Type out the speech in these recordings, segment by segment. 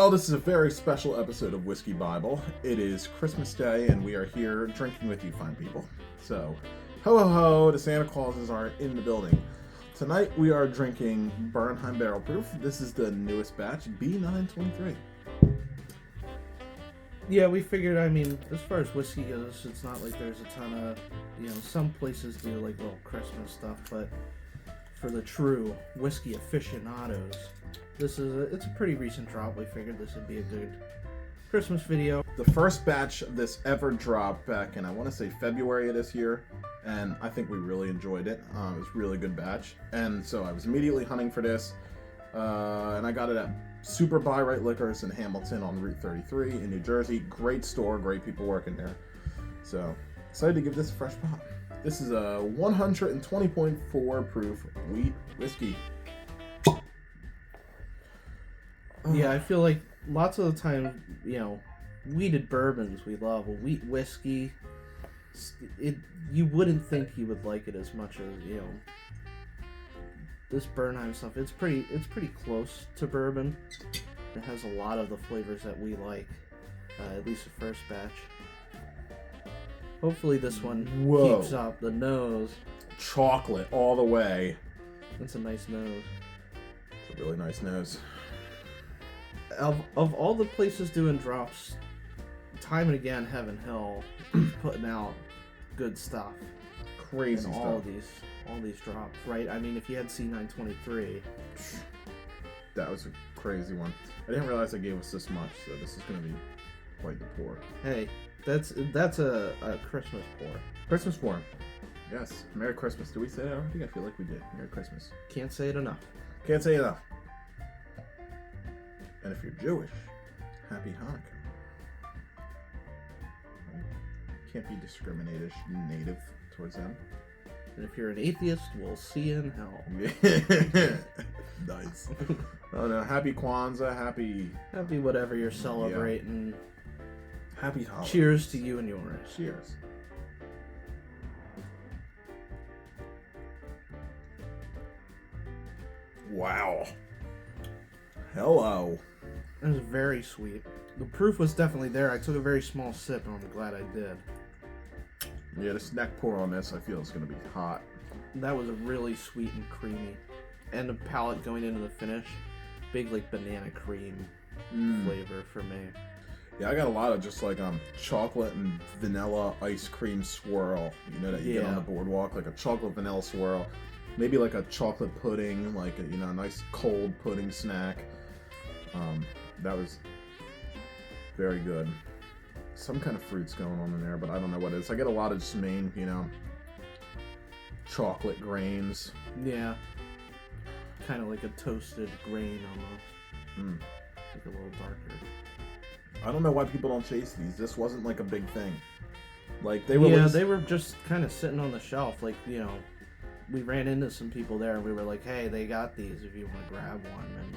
Well, this is a very special episode of Whiskey Bible. It is Christmas Day, and we are here drinking with you fine people. So, ho ho ho, the Santa Clauses are in the building. Tonight we are drinking Bernheim Barrel Proof. This is the newest batch, B923. Yeah, we figured, I mean, as far as whiskey goes, it's not like there's a ton of, some places do like little Christmas stuff, but for the true whiskey aficionados, it's a pretty recent drop. We figured this would be a good Christmas video. The first batch of this ever dropped back in, I want to say February of this year, and I think we really enjoyed it. It was a really good batch, and so I was immediately hunting for this, and I got it at Super Buy Right Liquors in Hamilton on Route 33 in New Jersey. Great store, great people working there. So, excited to give this a fresh pop. This is a 120.4 proof wheat whiskey. Yeah, I feel like lots of the time, wheated bourbons we love. A wheat whiskey, you wouldn't think you would like it as much as, this Bernheim stuff. It's pretty close to bourbon. It has a lot of the flavors that we like, at least the first batch. Hopefully this one keeps up the nose. Chocolate all the way. That's a nice nose. It's a really nice nose. Of all the places doing drops, time and again, Heaven Hill is putting out good stuff. Crazy stuff. All these drops, right? I mean, if you had C923, that was a crazy one. I didn't realize they gave us this much, so this is going to be quite the pour. Hey, that's a Christmas pour. Christmas pour. Yes. Merry Christmas. Did we say that already? I feel like we did. Merry Christmas. Can't say it enough. Can't say it enough. And if you're Jewish, Happy Hanukkah. Can't be discriminated native towards them. And if you're an atheist, we'll see you in hell. Nice. Oh no, happy Kwanzaa, happy whatever you're celebrating. Yeah. Happy holidays. Cheers to you and yours. Cheers. Wow. Hello. It was very sweet. The proof was definitely there. I took a very small sip, and I'm glad I did. Yeah, the snack pour on this, I feel is going to be hot. That was a really sweet and creamy. And the palate going into the finish, big like banana cream flavor for me. Yeah, I got a lot of just like chocolate and vanilla ice cream swirl, that you get on the boardwalk, like a chocolate vanilla swirl. Maybe like a chocolate pudding, like a nice cold pudding snack. That was very good. Some kind of fruit's going on in there, but I don't know what it is. I get a lot of just main, chocolate grains. Yeah. Kind of like a toasted grain almost. Like a little darker. I don't know why people don't chase these. This wasn't like a big thing. Like they were just kind of sitting on the shelf. Like, we ran into some people there and we were like, hey, they got these if you want to grab one. And,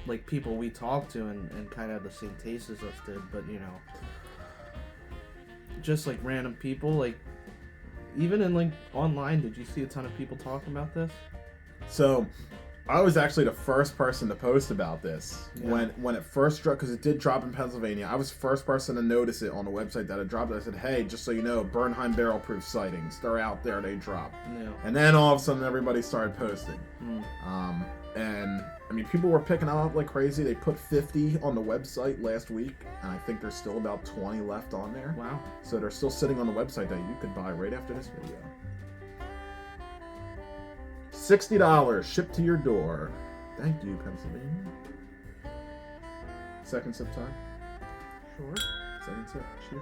like people we talked to and kind of the same taste as us did, but just like random people, like even in like online, did you see a ton of people talking about this? So I was actually the first person to post about this when it first dropped, because it did drop in Pennsylvania. I was the first person to notice it on the website that it dropped. I said, hey, just so you know, Bernheim Barrel Proof sightings, they're out there, they dropped. Yeah. And then all of a sudden everybody started posting. And I mean, people were picking them up like crazy. They put 50 on the website last week, and I think there's still about 20 left on there. Wow. So they're still sitting on the website that you could buy right after this video. $60 shipped to your door. Thank you, Pennsylvania. Second sip time? Sure. Second sip. Cheers.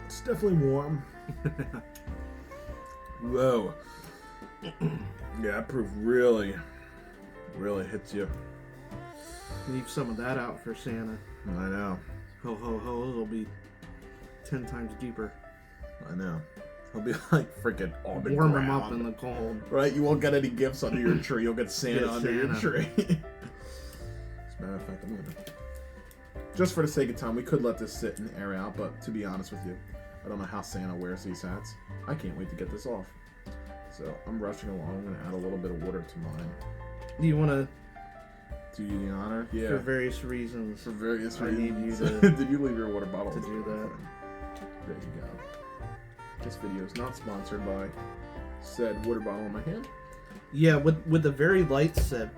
It's definitely warm. Whoa. Yeah, that proof really hits you. Leave some of that out for Santa. I know. Ho, ho, ho. It'll be 10 times deeper. I know. He'll be like freaking on the Warm ground. him up in the cold. Right? You won't get any gifts under your tree. You'll get Santa under your tree. As a matter of fact, I'm gonna... Just for the sake of time, we could let this sit and air out, but to be honest with you, I don't know how Santa wears these hats. I can't wait to get this off. So I'm rushing along. I'm gonna add a little bit of water to mine. Do you want to? Do you the honor? Yeah. For various reasons. For various I reasons. need you to. Did you leave your water bottle? To do that. There you go. This video is not sponsored by said water bottle in my hand. Yeah, with the very light sip,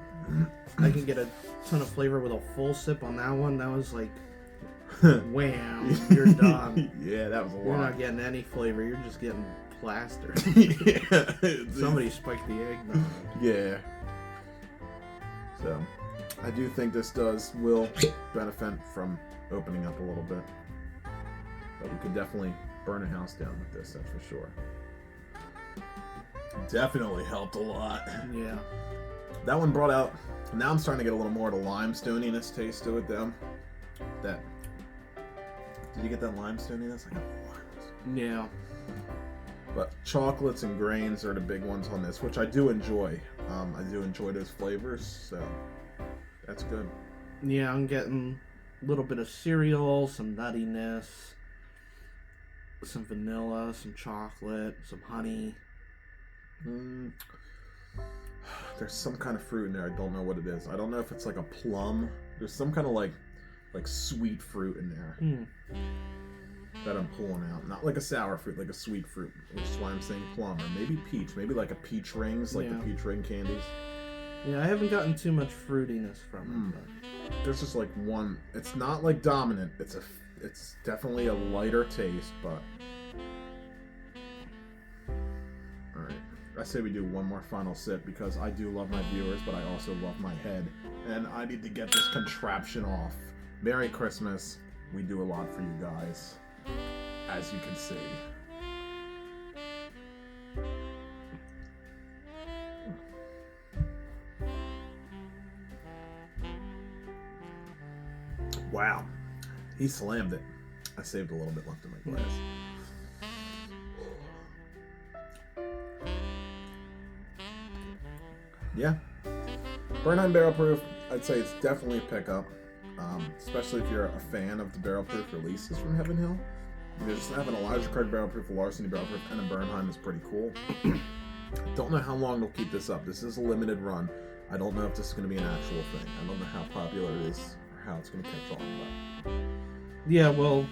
I can get a ton of flavor. With a full sip on that one, that was like, wham, you're done. Yeah, that was a lot. You're not getting any flavor. You're just getting plastered. Yeah. Somebody spiked the eggnog. Yeah. So, I do think this will benefit from opening up a little bit. But we could definitely burn a house down with this, that's for sure. Definitely helped a lot. Yeah. That one brought out, now I'm starting to get a little more of the limestoniness taste to it though. Did you get that limestoniness? I got the Yeah. But chocolates and grains are the big ones on this, which I do enjoy. I do enjoy those flavors, so that's good. Yeah, I'm getting a little bit of cereal, some nuttiness, some vanilla, some chocolate, some honey. There's some kind of fruit in there. I don't know what it is. I don't know if it's like a plum. There's some kind of like sweet fruit in there that I'm pulling out. Not like a sour fruit, like a sweet fruit, which is why I'm saying plum, or maybe peach. Maybe like a peach rings, like the peach ring candies. Yeah, I haven't gotten too much fruitiness from it. There's just like one. It's not like dominant. It's definitely a lighter taste, but all right. I say we do one more final sip because I do love my viewers, but I also love my head, and I need to get this contraption off. Merry Christmas. We do a lot for you guys, as you can see. Wow. He slammed it. I saved a little bit left in my glass. Yeah. Bernheim Barrel Proof, I'd say it's definitely a pickup. Especially if you're a fan of the Barrel Proof releases from Heaven Hill. Just having Elijah Craig Barrel Proof, a Larceny Barrel Proof, and a Bernheim is pretty cool. Don't know how long they'll keep this up. This is a limited run. I don't know if this is going to be an actual thing. I don't know how popular it is or how it's going to catch on. But yeah, well,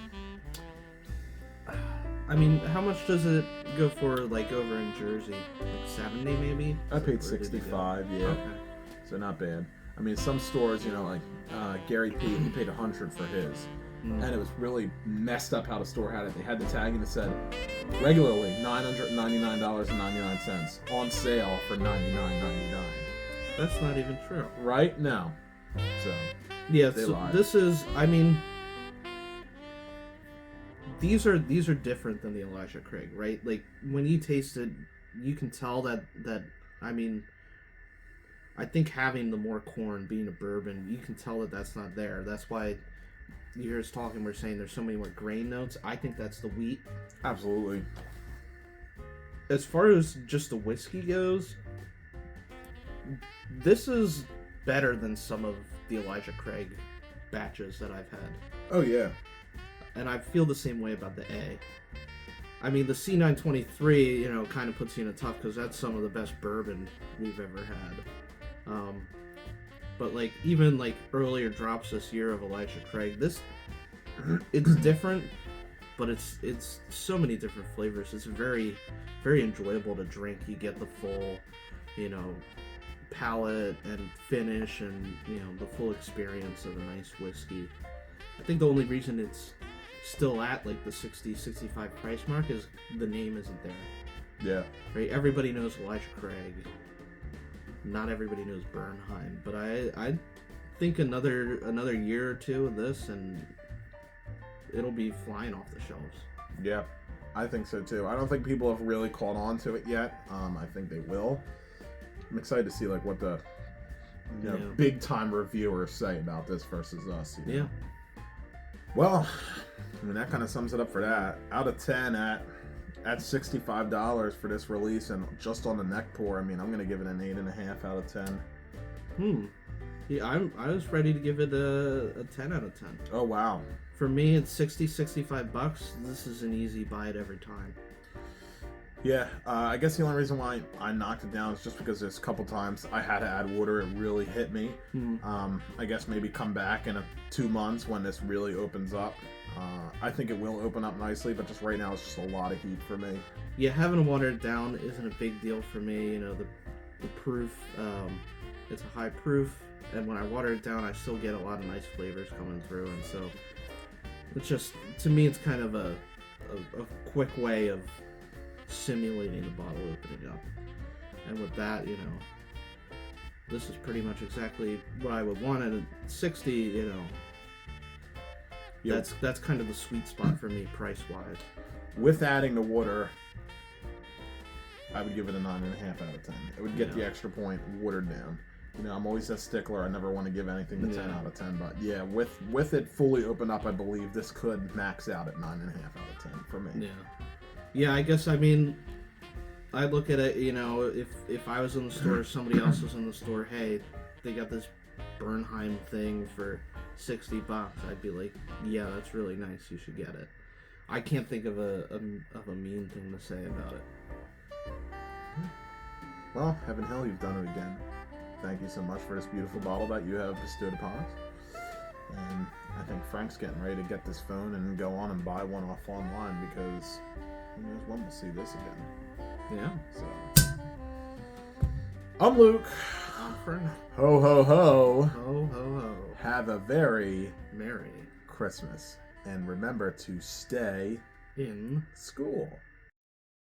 I mean, how much does it go for, like, over in Jersey? Like 70 maybe? I paid $65, yeah. Okay. So not bad. I mean, some stores, you know, like Gary P, he paid $100 for his. And it was really messed up how the store had it. They had the tag and it said, regularly $999.99, on sale for $99.99. That's not even true. Right? No. So, yeah, so this is, I mean, these are different than the Elijah Craig, right? Like, when you taste it, you can tell that I mean, I think having the more corn, being a bourbon, you can tell that that's not there. That's why you hear us talking, we're saying there's so many more grain notes. I think that's the wheat. Absolutely. As far as just the whiskey goes, this is better than some of the Elijah Craig batches that I've had. Oh, yeah. And I feel the same way about the A. I mean, the C923, you know, kind of puts you in a tough, because that's some of the best bourbon we've ever had. But, like, even, like, earlier drops this year of Elijah Craig, it's different, but it's so many different flavors. It's very, very enjoyable to drink. You get the full, you know, palate and finish and, you know, the full experience of a nice whiskey. I think the only reason it's still at, like, the 60-65 price mark is the name isn't there. Yeah. Right? Everybody knows Elijah Craig. Not everybody knows Bernheim, but I think another year or two of this and it'll be flying off the shelves. Yeah, I think so too. I don't think people have really caught on to it yet. I think they will. I'm excited to see like what the big time reviewers say about this versus us. You know? Yeah. Well, I mean that kind of sums it up for that. Out of 10 at $65 for this release and just on the neck pour, I mean, I'm going to give it an 8.5 out of 10. Yeah, I was ready to give it a 10 out of 10. Oh, wow. For me, it's $65. This is an easy buy it every time. Yeah, I guess the only reason why I knocked it down is just because there's a couple times I had to add water. It really hit me. I guess maybe come back in 2 months when this really opens up. I think it will open up nicely, but just right now it's just a lot of heat for me. Yeah, having to water it down isn't a big deal for me. You know, the proof, it's a high proof, and when I water it down, I still get a lot of nice flavors coming through, and so it's just, to me, it's kind of a quick way of simulating the bottle opening up. And with that, you know, this is pretty much exactly what I would want at 60, you know. Yep. That's kind of the sweet spot for me price-wise. With adding the water, I would give it a 9.5 out of 10. It would get the extra point watered down. You know, I'm always a stickler. I never want to give anything to 10 out of 10. But yeah, with it fully opened up, I believe this could max out at 9.5 out of 10 for me. Yeah, I guess, I mean, I look at it, you know, if I was in the store, somebody else was in the store, hey, they got this Bernheim thing for $60, I'd be like, yeah, that's really nice, you should get it. I can't think of a mean thing to say about it. Well, Heaven Hill, you've done it again. Thank you so much for this beautiful bottle that you have bestowed upon us. And I think Frank's getting ready to get this phone and go on and buy one off online, because who knows when we'll see this again. Yeah. So, I'm Luke. I'm Frank. Ho, ho, ho. Ho, ho, ho. Have a very Merry Christmas. And remember to stay in school.